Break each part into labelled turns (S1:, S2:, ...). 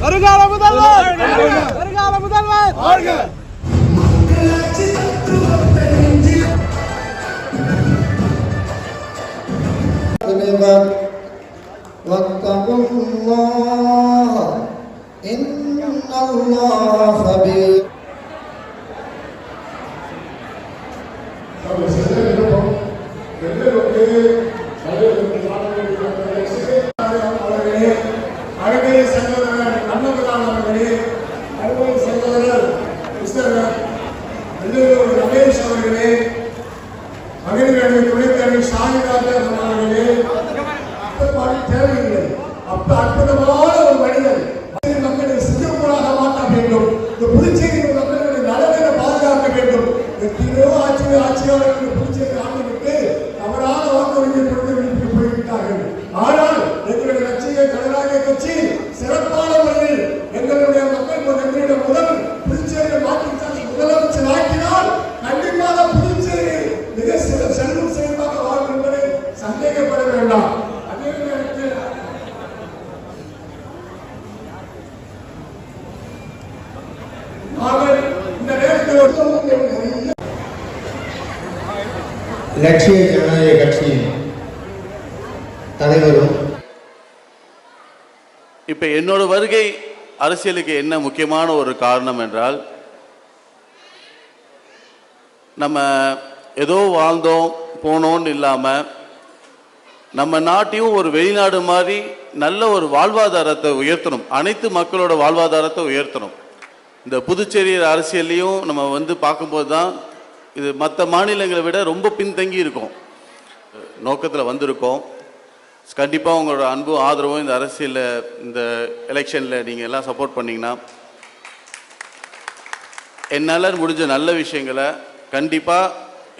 S1: வருங்கால முதல்வர் வருங்கால முதல்வர்
S2: واتقوا الله إن الله خبير.
S3: ரமேஷ் அவர்களே, மகளிர் துணைத் தலைவர் சாமிநாதன் அவர்களே, தேவையில்லை. அற்புதமான ஒரு மனிதர் மக்களை சிங்கப்பூராக மாற்ற வேண்டும். இந்த புதுச்சேரி மக்களுடைய நலனை பாதுகாக்க வேண்டும். எத்தனையோ ஆட்சியாளர்கள் புதுச்சேரி ஆண்டுவிட்டு தவறான வாக்குறுதியை கொடுத்து போய்விட்டார்கள். ஆனால் எங்களுடைய கட்சியை ஜனநாயக கட்சி சிறப்பான முறையில் எங்களுடைய மக்கள் எங்களுடைய முதல் புதுச்சேரியை மாற்றி முதலமைச்சர் ஆக்கினால் கண்டிப்பாக புதுச்சேரி மிக செல்வம் செயல்பாக வாழும் என்பதை சந்தேகப்பட வேண்டாம்.
S2: லட்சிய ஜனநாயக கட்சியின் தலைவரும்
S4: இப்ப என்னோட வருகை அரசியலுக்கு என்ன முக்கியமான ஒரு காரணம் என்றால், நம்ம ஏதோ வாழ்ந்தோம் போனோன்னு இல்லாம நம்ம நாட்டையும் ஒரு வெளிநாடு மாதிரி நல்ல ஒரு வாழ்வாதாரத்தை உயர்த்தணும். அனைத்து மக்களோட வாழ்வாதாரத்தை உயர்த்தணும். இந்த புதுச்சேரி அரசியல்லையும் நம்ம பார்க்கும்போது தான் இது மற்ற மாநிலங்களை விட ரொம்ப பின்தங்கி இருக்கும் நோக்கத்தில் வந்திருக்கோம். கண்டிப்பாக உங்களோட அன்பும் ஆதரவும் இந்த அரசியலில் இந்த எலெக்ஷனில் நீங்கள் எல்லாம் சப்போர்ட் பண்ணிங்கன்னா என்னால் முடிஞ்ச நல்ல விஷயங்களை கண்டிப்பாக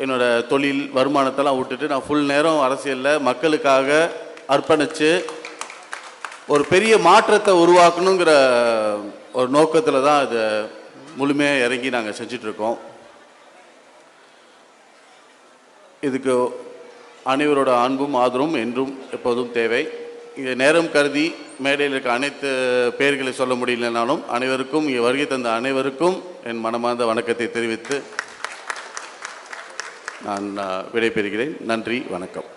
S4: என்னோடய தொழில் வருமானத்தெல்லாம் விட்டுட்டு நான் ஃபுல் நேரம் அரசியலில் மக்களுக்காக அர்ப்பணித்து ஒரு பெரிய மாற்றத்தை உருவாக்கணுங்கிற ஒரு நோக்கத்தில் தான் இதை முழுமையாக இறங்கி நாங்கள் செஞ்சிட்ருக்கோம். இதுக்கு அனைவரோட அன்பும் ஆதரவும் என்றும் எப்போதும் தேவை. இங்கே நேரம் கருதி மேடையில் இருக்க அனைத்து பெயர்களை சொல்ல முடியலனாலும் அனைவருக்கும் இங்கே வருகை தந்த அனைவருக்கும் என் மனமார்ந்த வணக்கத்தை தெரிவித்து நான் விடைபெறுகிறேன். நன்றி, வணக்கம்.